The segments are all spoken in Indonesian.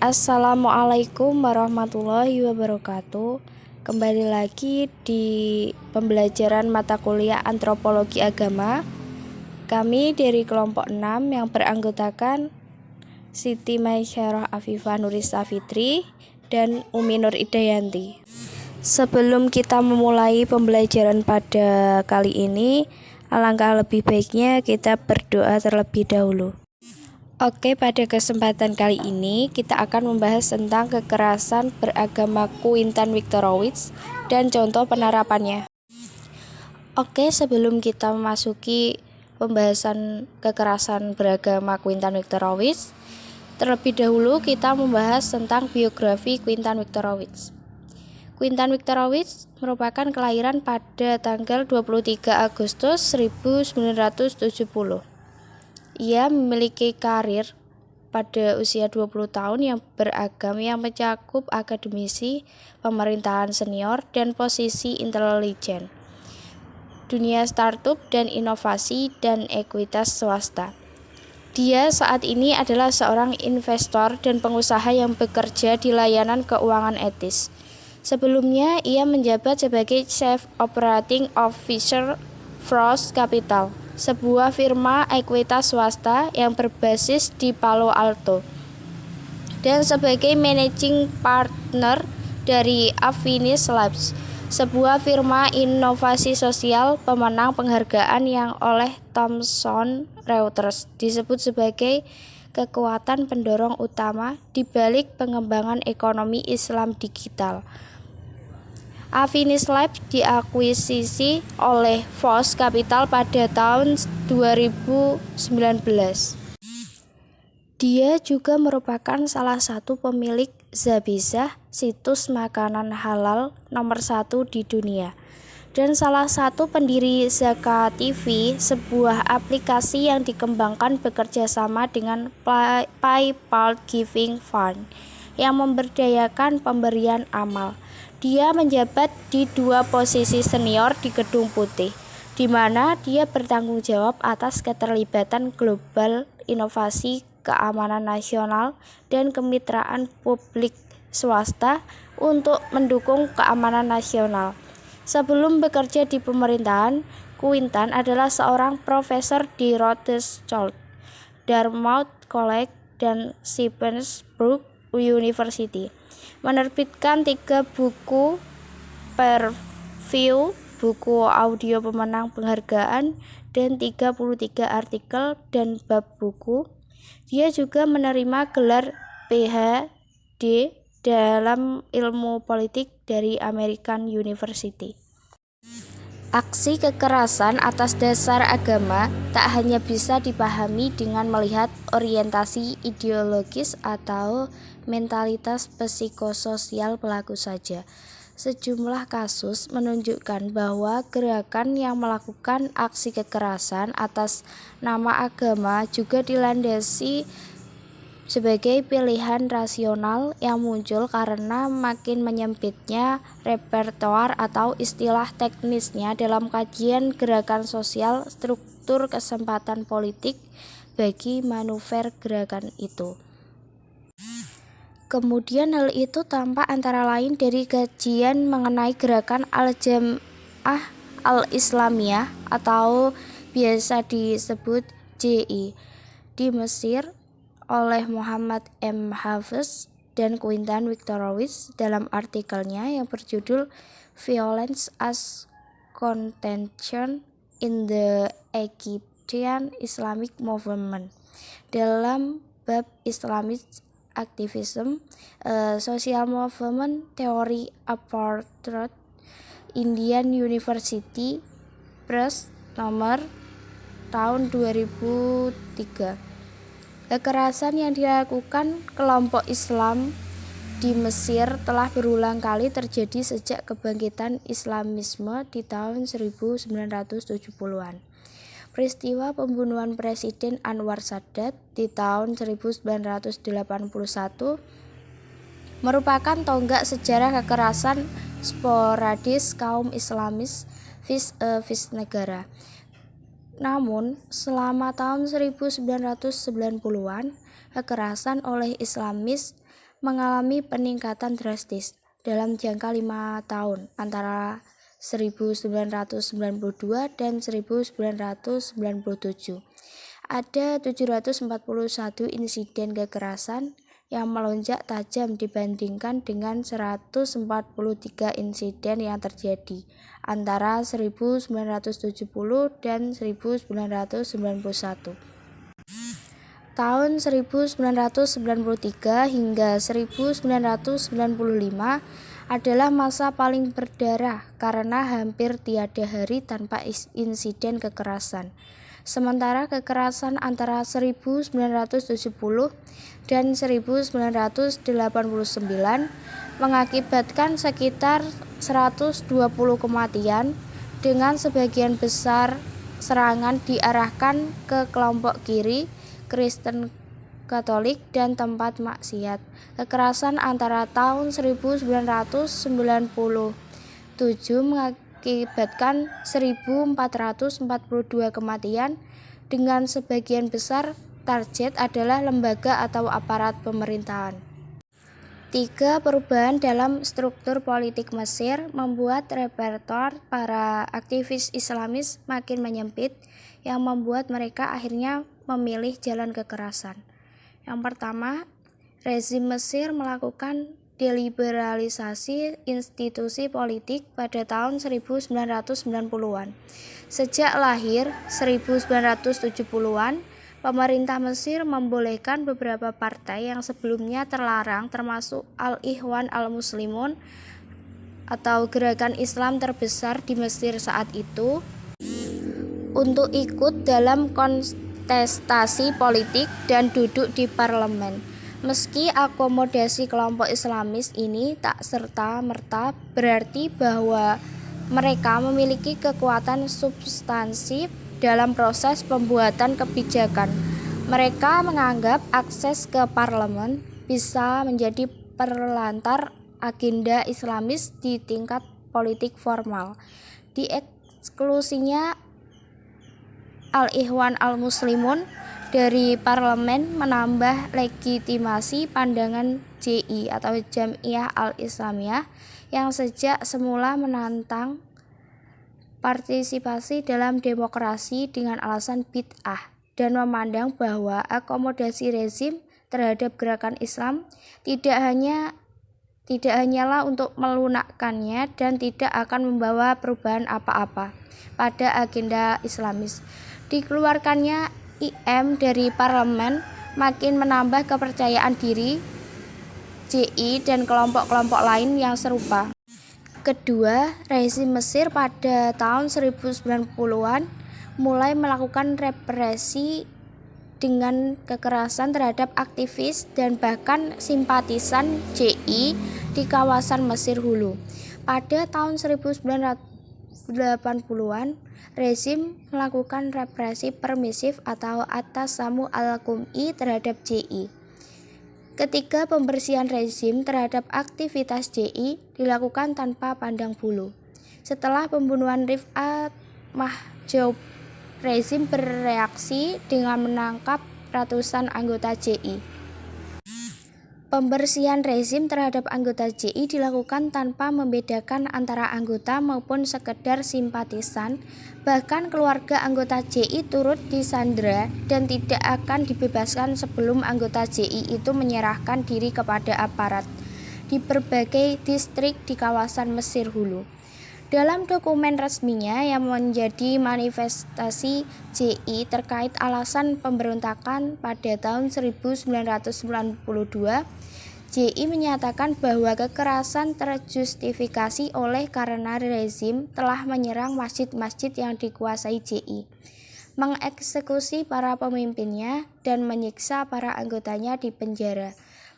Assalamualaikum warahmatullahi wabarakatuh. Kembali lagi di pembelajaran mata kuliah Antropologi Agama. Kami dari kelompok 6 yang beranggotakan Siti Maisyarah Afifah Nurisa Fitri dan Umi Nur Idayanti. Sebelum kita memulai pembelajaran pada kali ini, alangkah lebih baiknya kita berdoa terlebih dahulu. Oke, pada kesempatan kali ini kita akan membahas tentang kekerasan beragama Quinten Wictorowicz dan contoh penerapannya. Oke, sebelum kita memasuki pembahasan kekerasan beragama Quinten Wictorowicz, terlebih dahulu kita membahas tentang biografi Quinten Wictorowicz. Quinten Wictorowicz merupakan kelahiran pada tanggal 23 Agustus 1970. Ia memiliki karir pada usia 20 tahun yang beragam yang mencakup akademisi, pemerintahan senior, dan posisi intelijen, dunia startup dan inovasi, dan ekuitas swasta. Dia saat ini adalah seorang investor dan pengusaha yang bekerja di layanan keuangan etis. Sebelumnya, ia menjabat sebagai Chief Operating Officer Frost Capital, sebuah firma ekuitas swasta yang berbasis di Palo Alto, dan sebagai Managing Partner dari Affinis Labs, sebuah firma inovasi sosial pemenang penghargaan yang oleh Thomson Reuters disebut sebagai kekuatan pendorong utama di balik pengembangan ekonomi Islam digital. Affinis Labs diakuisisi oleh Frost Capital pada tahun 2019. Dia juga merupakan salah satu pemilik Zabizah, situs makanan halal nomor 1 di dunia, dan salah satu pendiri Zakat TV, sebuah aplikasi yang dikembangkan bekerja sama dengan PayPal Giving Fund yang memberdayakan pemberian amal. Dia menjabat di 2 posisi senior di Gedung Putih, di mana dia bertanggung jawab atas keterlibatan global, inovasi, keamanan nasional, dan kemitraan publik swasta untuk mendukung keamanan nasional. Sebelum bekerja di pemerintahan, Quinten adalah seorang profesor di Rhodes School, Dartmouth College, dan Shippensburg University. Menerbitkan 3 buku per-view, buku audio pemenang penghargaan, dan 33 artikel dan bab buku. Dia juga menerima gelar PhD dalam ilmu politik dari American University. Aksi kekerasan atas dasar agama tak hanya bisa dipahami dengan melihat orientasi ideologis atau mentalitas psikososial pelaku saja. Sejumlah kasus menunjukkan bahwa gerakan yang melakukan aksi kekerasan atas nama agama juga dilandasi sebagai pilihan rasional yang muncul karena makin menyempitnya repertoar atau istilah teknisnya dalam kajian gerakan sosial struktur kesempatan politik bagi manuver gerakan itu. Kemudian hal itu tampak antara lain dari kajian mengenai gerakan Al-Jam'ah Al-Islamiyah atau biasa disebut JI di Mesir oleh Muhammad M. Hafez dan Quinten Wictorowicz dalam artikelnya yang berjudul Violence as Contention in the Egyptian Islamic Movement dalam bab Islamist Activism, Social Movement Theory Apartheid, Indian University Press nomor tahun 2003. Kekerasan yang dilakukan kelompok Islam di Mesir telah berulang kali terjadi sejak kebangkitan Islamisme di tahun 1970-an. Peristiwa pembunuhan Presiden Anwar Sadat di tahun 1981 merupakan tonggak sejarah kekerasan sporadis kaum Islamis vis-a-vis negara. Namun, selama tahun 1990-an, kekerasan oleh Islamis mengalami peningkatan drastis dalam jangka 5 tahun antara 1992 dan 1997. Ada 741 insiden kekerasan yang melonjak tajam dibandingkan dengan 143 insiden yang terjadi antara 1970 dan 1991. Tahun 1993 hingga 1995 adalah masa paling berdarah karena hampir tiada hari tanpa insiden kekerasan. Sementara kekerasan antara 1970 dan 1989 mengakibatkan sekitar 120 kematian, dengan sebagian besar serangan diarahkan ke kelompok kiri, Kristen Katolik, dan tempat maksiat. Kekerasan antara tahun 1997 mengakibatkan 1.442 kematian, dengan sebagian besar target adalah lembaga atau aparat pemerintahan. 3. Perubahan dalam struktur politik Mesir membuat repertoar para aktivis Islamis makin menyempit, yang membuat mereka akhirnya memilih jalan kekerasan. Yang pertama, rezim Mesir melakukan deliberalisasi institusi politik pada tahun 1990-an. Sejak lahir 1970-an, pemerintah Mesir membolehkan beberapa partai yang sebelumnya terlarang, termasuk Al-Ikhwan Al-Muslimun atau gerakan Islam terbesar di Mesir saat itu, untuk ikut dalam kontestasi politik dan duduk di parlemen. Meski akomodasi kelompok Islamis ini tak serta-merta berarti bahwa mereka memiliki kekuatan substansif dalam proses pembuatan kebijakan. Mereka menganggap akses ke parlemen bisa menjadi perlantar agenda Islamis di tingkat politik formal. Dieksklusinya Al-Ikhwan Al-Muslimun dari parlemen menambah legitimasi pandangan JI atau Jam'iyah Al-Islamiyah yang sejak semula menantang partisipasi dalam demokrasi dengan alasan bid'ah, dan memandang bahwa akomodasi rezim terhadap gerakan Islam tidak hanyalah untuk melunakkannya dan tidak akan membawa perubahan apa-apa pada agenda Islamis. Dikeluarkannya IM dari parlemen makin menambah kepercayaan diri JI dan kelompok-kelompok lain yang serupa. Kedua, rezim Mesir pada tahun 1990-an mulai melakukan represi dengan kekerasan terhadap aktivis dan bahkan simpatisan JI di kawasan Mesir Hulu. Pada tahun 1980-an, rezim melakukan represi permisif atau at-tasamu al-qum'i terhadap JI. Ketiga, pembersihan rezim terhadap aktivitas JI dilakukan tanpa pandang bulu. Setelah pembunuhan Rif'at Mahjoub, rezim bereaksi dengan menangkap ratusan anggota JI. Pembersihan rezim terhadap anggota JI dilakukan tanpa membedakan antara anggota maupun sekedar simpatisan. Bahkan keluarga anggota JI turut disandra dan tidak akan dibebaskan sebelum anggota JI itu menyerahkan diri kepada aparat di berbagai distrik di kawasan Mesir Hulu. Dalam dokumen resminya yang menjadi manifestasi JI terkait alasan pemberontakan pada tahun 1992, JI menyatakan bahwa kekerasan terjustifikasi oleh karena rezim telah menyerang masjid-masjid yang dikuasai JI, mengeksekusi para pemimpinnya, dan menyiksa para anggotanya di penjara.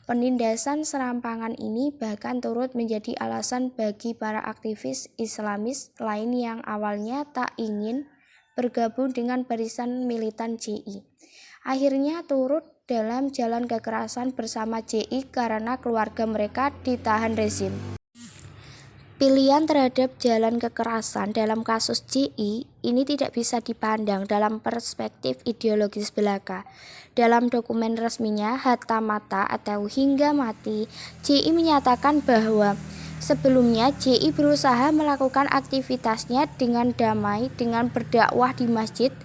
Penindasan serampangan ini bahkan turut menjadi alasan bagi para aktivis Islamis lain yang awalnya tak ingin bergabung dengan barisan militan JI. Akhirnya turut dalam jalan kekerasan bersama JI karena keluarga mereka ditahan rezim. Pilihan terhadap jalan kekerasan dalam kasus JI ini tidak bisa dipandang dalam perspektif ideologis belaka. Dalam dokumen resminya Hatta Mata atau Hingga Mati, JI menyatakan bahwa sebelumnya JI berusaha melakukan aktivitasnya dengan damai dengan berdakwah di masjid,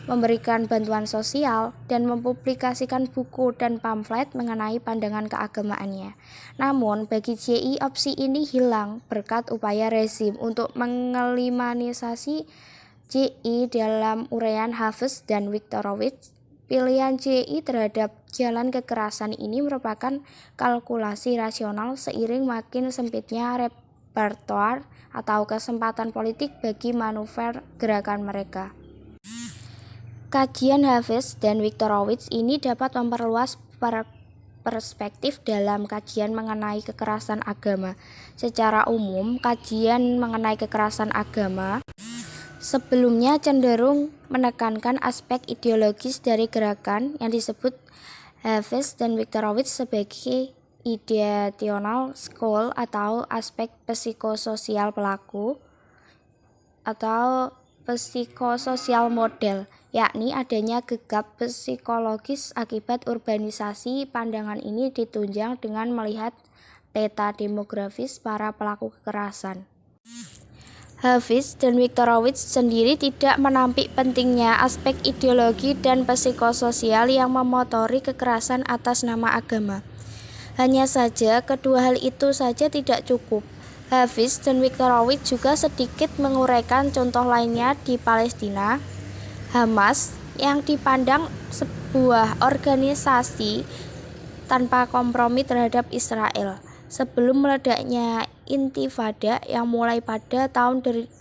memberikan bantuan sosial, dan mempublikasikan buku dan pamflet mengenai pandangan keagamaannya. Namun, bagi JI opsi ini hilang berkat upaya rezim untuk mengeliminasi JI dalam uraian Hafiz dan Viktorowicz. Pilihan JI terhadap jalan kekerasan ini merupakan kalkulasi rasional seiring makin sempitnya repertoar atau kesempatan politik bagi manuver gerakan mereka. Kajian Hafiz dan Viktorowicz ini dapat memperluas perspektif dalam kajian mengenai kekerasan agama. Secara umum, kajian mengenai kekerasan agama sebelumnya cenderung menekankan aspek ideologis dari gerakan yang disebut Hafiz dan Viktorowicz sebagai ideational school atau aspek psikososial pelaku atau psikososial model, yakni adanya gegap psikologis akibat urbanisasi. Pandangan ini ditunjang dengan melihat peta demografis para pelaku kekerasan. Hafiz dan Viktorowicz sendiri tidak menampik pentingnya aspek ideologi dan psikososial yang memotori kekerasan atas nama agama. Hanya saja kedua hal itu saja tidak cukup. Hafiz dan Viktorowicz juga sedikit menguraikan contoh lainnya di Palestina. Hamas yang dipandang sebuah organisasi tanpa kompromi terhadap Israel. Sebelum meledaknya Intifada yang mulai pada tahun 2000,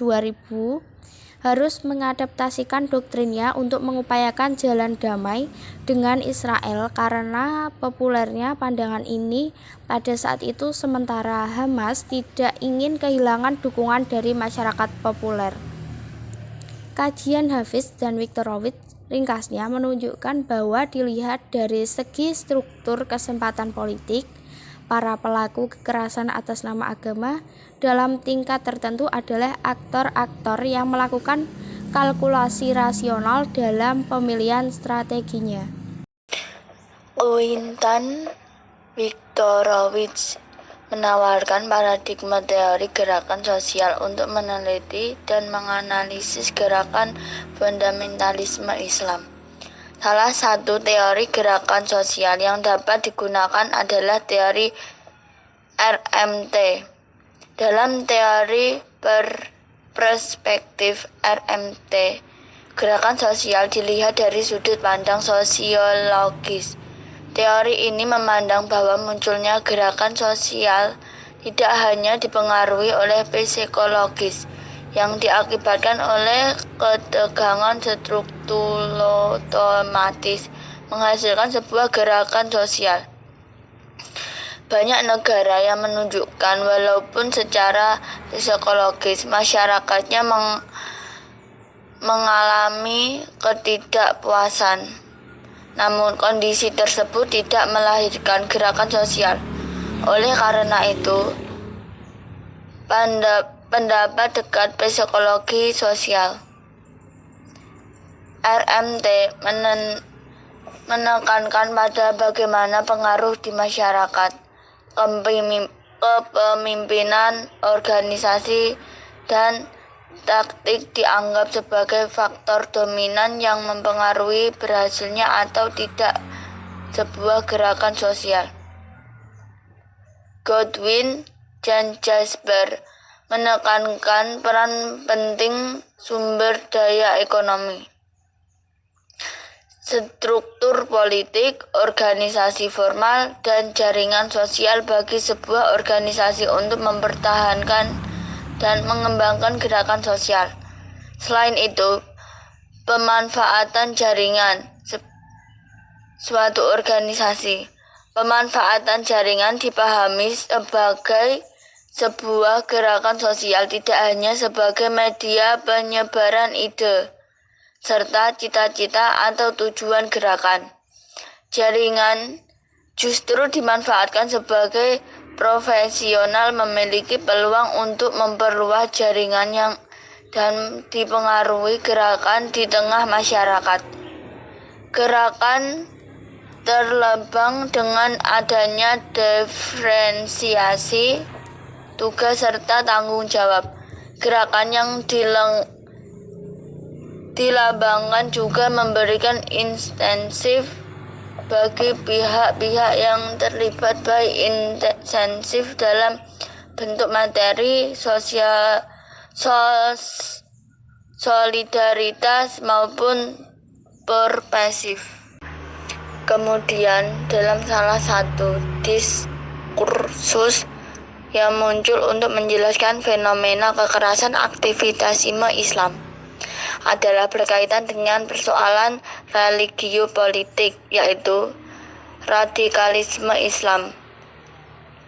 harus mengadaptasikan doktrinnya untuk mengupayakan jalan damai dengan Israel karena populernya pandangan ini pada saat itu, sementara Hamas tidak ingin kehilangan dukungan dari masyarakat populer. Kajian Hafiz dan Viktorowicz ringkasnya menunjukkan bahwa dilihat dari segi struktur kesempatan politik, para pelaku kekerasan atas nama agama dalam tingkat tertentu adalah aktor-aktor yang melakukan kalkulasi rasional dalam pemilihan strateginya. Uintan Viktorowicz menawarkan paradigma teori gerakan sosial untuk meneliti dan menganalisis gerakan fundamentalisme Islam. Salah satu teori gerakan sosial yang dapat digunakan adalah teori RMT. Dalam teori perspektif RMT, gerakan sosial dilihat dari sudut pandang sosiologis. Teori ini memandang bahwa munculnya gerakan sosial tidak hanya dipengaruhi oleh psikologis yang diakibatkan oleh ketegangan struktur otomatis menghasilkan sebuah gerakan sosial. Banyak negara yang menunjukkan walaupun secara psikologis masyarakatnya mengalami ketidakpuasan, namun kondisi tersebut tidak melahirkan gerakan sosial. Oleh karena itu, pendapat dekat psikologi sosial RMT menekankan pada bagaimana pengaruh di masyarakat, kepemimpinan, organisasi, dan taktik dianggap sebagai faktor dominan yang mempengaruhi berhasilnya atau tidak sebuah gerakan sosial. Godwin dan Jasper menekankan peran penting sumber daya ekonomi, struktur politik, organisasi formal, dan jaringan sosial bagi sebuah organisasi untuk mempertahankan dan mengembangkan gerakan sosial. Selain itu, pemanfaatan jaringan suatu organisasi. Pemanfaatan jaringan dipahami sebagai sebuah gerakan sosial tidak hanya sebagai media penyebaran ide, serta cita-cita atau tujuan gerakan. Jaringan justru dimanfaatkan sebagai profesional memiliki peluang untuk memperluas jaringan yang dan dipengaruhi gerakan di tengah masyarakat. Gerakan terlebang dengan adanya diferensiasi tugas serta tanggung jawab. Gerakan yang dilambangkan juga memberikan insentif bagi pihak-pihak yang terlibat, baik insentif dalam bentuk materi, solidaritas maupun perpesif. Kemudian dalam salah satu diskursus yang muncul untuk menjelaskan fenomena kekerasan aktivitasme Islam adalah berkaitan dengan persoalan religio-politik, yaitu radikalisme Islam.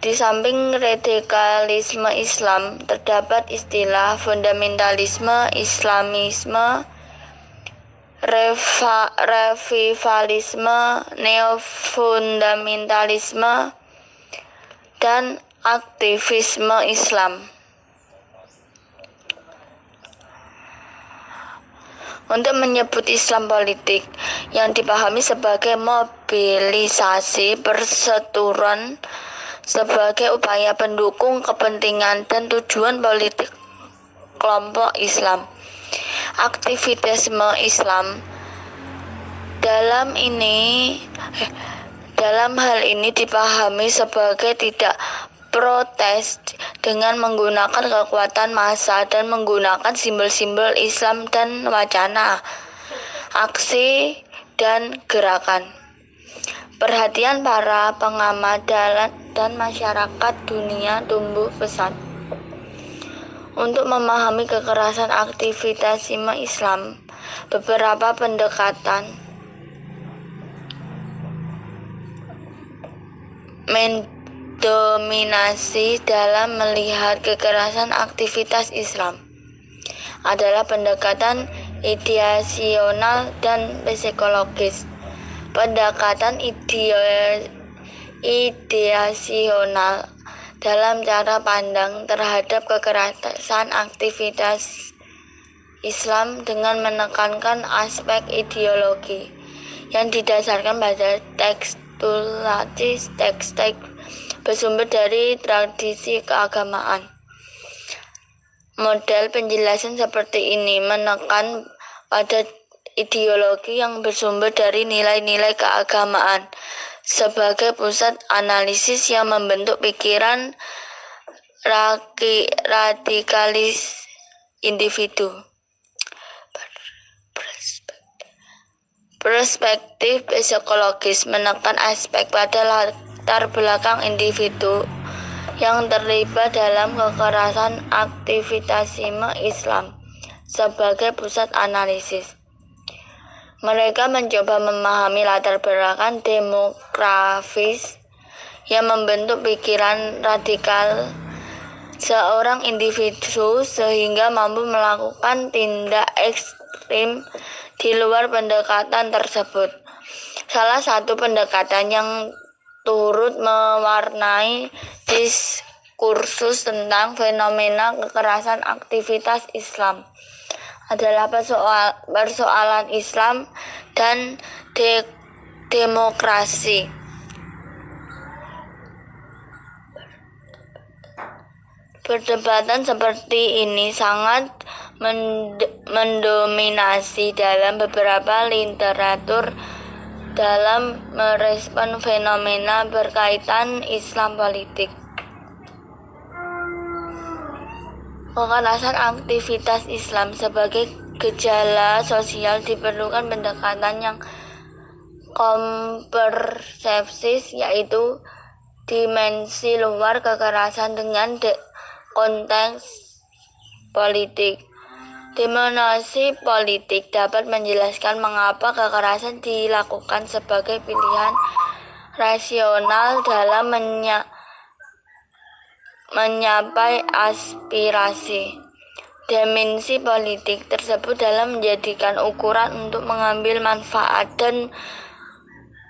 Di samping radikalisme Islam, terdapat istilah fundamentalisme, Islamisme, revivalisme, neofundamentalisme, dan aktivisme Islam. Untuk menyebut Islam politik yang dipahami sebagai mobilisasi persetujuan sebagai upaya pendukung kepentingan dan tujuan politik kelompok Islam. Aktivisme Islam dalam hal ini dipahami sebagai tidak protes dengan menggunakan kekuatan massa dan menggunakan simbol-simbol Islam dan wacana, aksi, dan gerakan. Perhatian para pengamat dan masyarakat dunia tumbuh pesat untuk memahami kekerasan aktivitasme Islam. Beberapa pendekatan mendominasi dalam melihat kekerasan aktivitas Islam adalah pendekatan ideasional dan psikologis. Pendekatan ideasional dalam cara pandang terhadap kekerasan aktivitas Islam dengan menekankan aspek ideologi yang didasarkan pada teks bersumber dari tradisi keagamaan. Model penjelasan seperti ini menekan pada ideologi yang bersumber dari nilai-nilai keagamaan sebagai pusat analisis yang membentuk pikiran radikalis individu. Perspektif psikologis menekan aspek pada latar belakang individu yang terlibat dalam kekerasan aktivitasme Islam sebagai pusat analisis. Mereka mencoba memahami latar belakang demografis yang membentuk pikiran radikal seorang individu sehingga mampu melakukan tindak ekstrim di luar pendekatan tersebut. Salah satu pendekatan yang turut mewarnai diskursus tentang fenomena kekerasan aktivitas Islam adalah persoalan Islam dan demokrasi. Perdebatan seperti ini sangat mendominasi dalam beberapa literatur dalam merespon fenomena berkaitan Islam politik. Kekerasan aktivitas Islam sebagai gejala sosial diperlukan pendekatan yang komprehensif, yaitu dimensi luar kekerasan dengan konteks politik. Dimensi politik dapat menjelaskan mengapa kekerasan dilakukan sebagai pilihan rasional dalam menyapai aspirasi. Dimensi politik tersebut dalam menjadikan ukuran untuk mengambil manfaat dan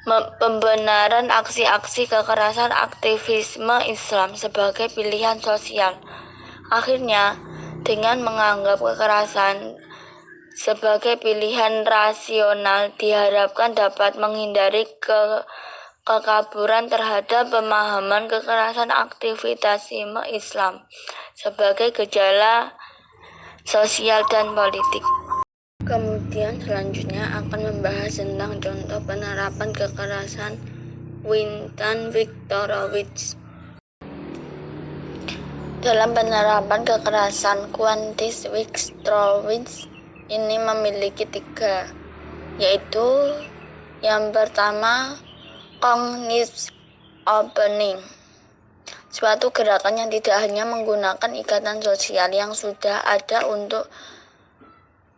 pembenaran aksi-aksi kekerasan aktivisme Islam sebagai pilihan sosial. Akhirnya, dengan menganggap kekerasan sebagai pilihan rasional diharapkan dapat menghindari kekaburan terhadap pemahaman kekerasan aktivitasme Islam sebagai gejala sosial dan politik. Kemudian selanjutnya akan membahas tentang contoh penerapan kekerasan Winston Victorowicz. Dalam penerapan kekerasan, Victorowicz ini memiliki 3, yaitu yang pertama, cognitive opening. Suatu gerakan yang tidak hanya menggunakan ikatan sosial yang sudah ada untuk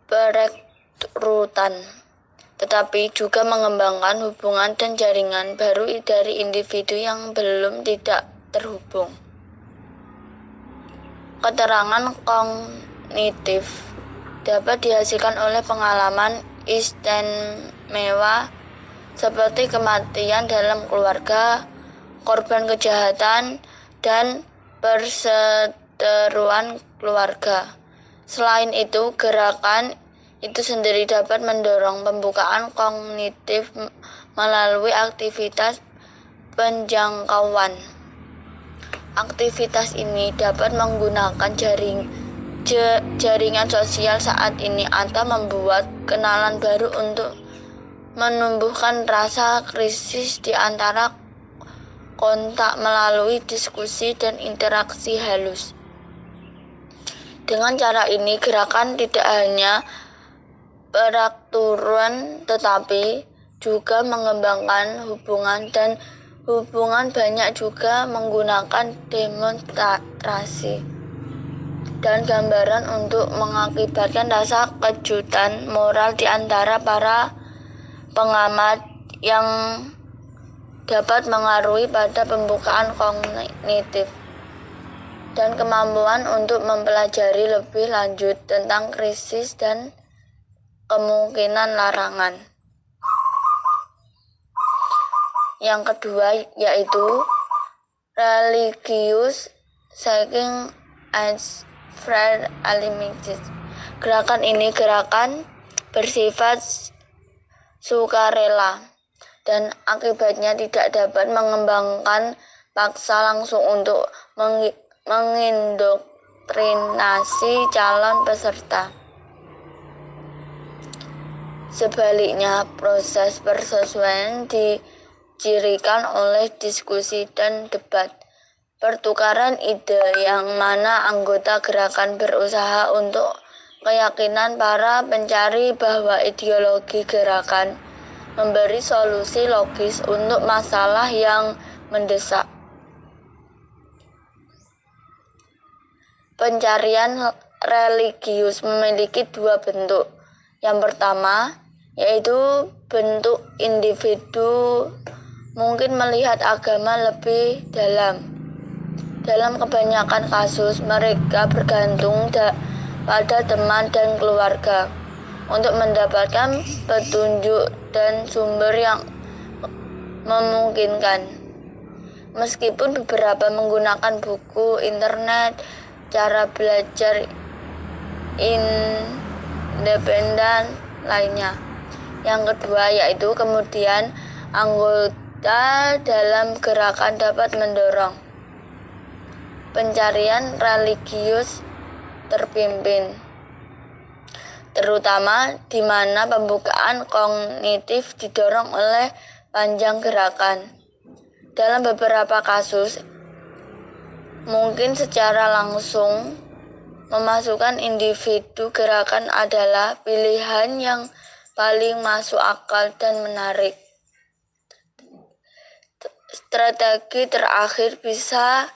perekrutan, tetapi juga mengembangkan hubungan dan jaringan baru dari individu yang belum tidak terhubung. Keterangan kognitif dapat dihasilkan oleh pengalaman istimewa seperti kematian dalam keluarga, korban kejahatan, dan perseteruan keluarga. Selain itu, gerakan itu sendiri dapat mendorong pembukaan kognitif melalui aktivitas penjangkauan. Aktivitas ini dapat menggunakan jaringan sosial saat ini atau membuat kenalan baru untuk menumbuhkan rasa krisis di antara kontak melalui diskusi dan interaksi halus. Dengan cara ini, gerakan tidak hanya peraturan tetapi juga mengembangkan hubungan, dan hubungan banyak juga menggunakan demonstrasi dan gambaran untuk mengakibatkan rasa kejutan moral di antara para pengamat yang dapat mengaruhi pada pembukaan kognitif dan kemampuan untuk mempelajari lebih lanjut tentang krisis dan kemungkinan larangan. Yang kedua yaitu religious seeking as Fred Unlimited. Gerakan ini bersifat sukarela dan akibatnya tidak dapat mengembangkan paksa langsung untuk mengindoktrinasi calon peserta. Sebaliknya, proses persesuaian dicirikan oleh diskusi dan debat. Pertukaran ide yang mana anggota gerakan berusaha untuk keyakinan para pencari bahwa ideologi gerakan memberi solusi logis untuk masalah yang mendesak. Pencarian religius memiliki 2 bentuk. Yang pertama, yaitu bentuk individu mungkin melihat agama lebih dalam. Dalam kebanyakan kasus, mereka bergantung pada teman dan keluarga untuk mendapatkan petunjuk dan sumber yang memungkinkan. Meskipun beberapa menggunakan buku, internet, cara belajar independen lainnya. Yang kedua yaitu kemudian anggota dalam gerakan dapat mendorong pencarian religius terpimpin, terutama di mana pembukaan kognitif didorong oleh panjang gerakan. Dalam beberapa kasus, mungkin secara langsung memasukkan individu gerakan adalah pilihan yang paling masuk akal dan menarik. Strategi terakhir bisa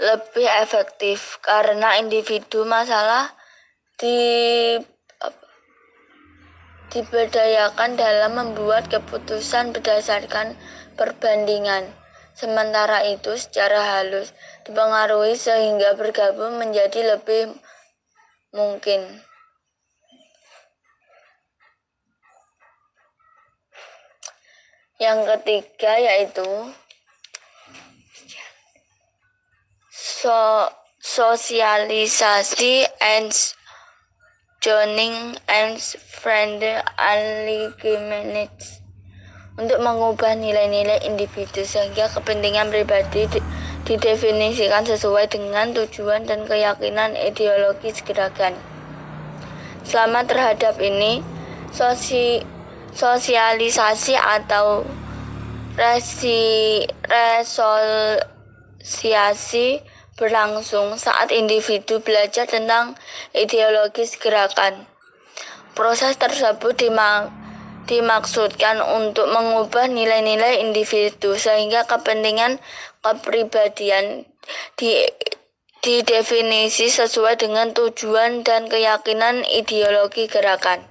lebih efektif karena individu masalah diberdayakan dalam membuat keputusan berdasarkan perbandingan. Sementara itu secara halus dipengaruhi sehingga bergabung menjadi lebih mungkin. Yang ketiga yaitu sosialisasi and joining and friend alignment untuk mengubah nilai-nilai individu sehingga kepentingan pribadi didefinisikan sesuai dengan tujuan dan keyakinan ideologis gerakan. Selama terhadap ini, sosialisasi atau resosiasi berlangsung saat individu belajar tentang ideologis gerakan. Proses tersebut dimaksudkan untuk mengubah nilai-nilai individu sehingga kepentingan kepribadian didefinisi sesuai dengan tujuan dan keyakinan ideologi gerakan.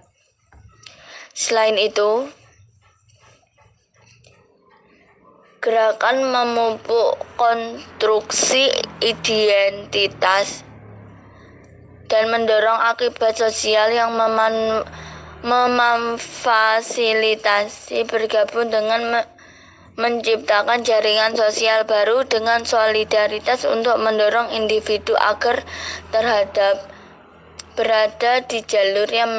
Selain itu, gerakan memupuk konstruksi identitas dan mendorong akibat sosial yang memfasilitasi bergabung dengan menciptakan jaringan sosial baru dengan solidaritas untuk mendorong individu agar berada di jalur yang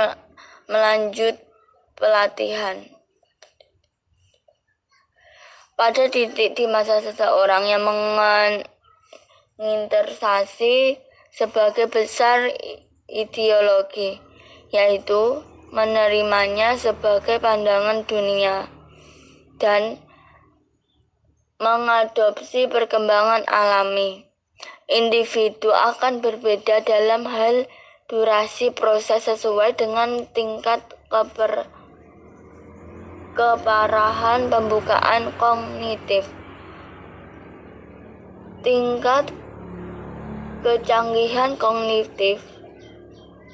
melanjut pelatihan. Pada titik di masa seseorang yang mengintersasi sebagai besar ideologi, yaitu menerimanya sebagai pandangan dunia dan mengadopsi perkembangan alami. Individu akan berbeda dalam hal durasi proses sesuai dengan tingkat keparahan pembukaan kognitif, tingkat kecanggihan kognitif,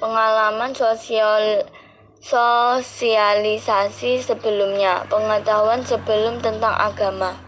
pengalaman sosialisasi sebelumnya, pengetahuan sebelum tentang agama.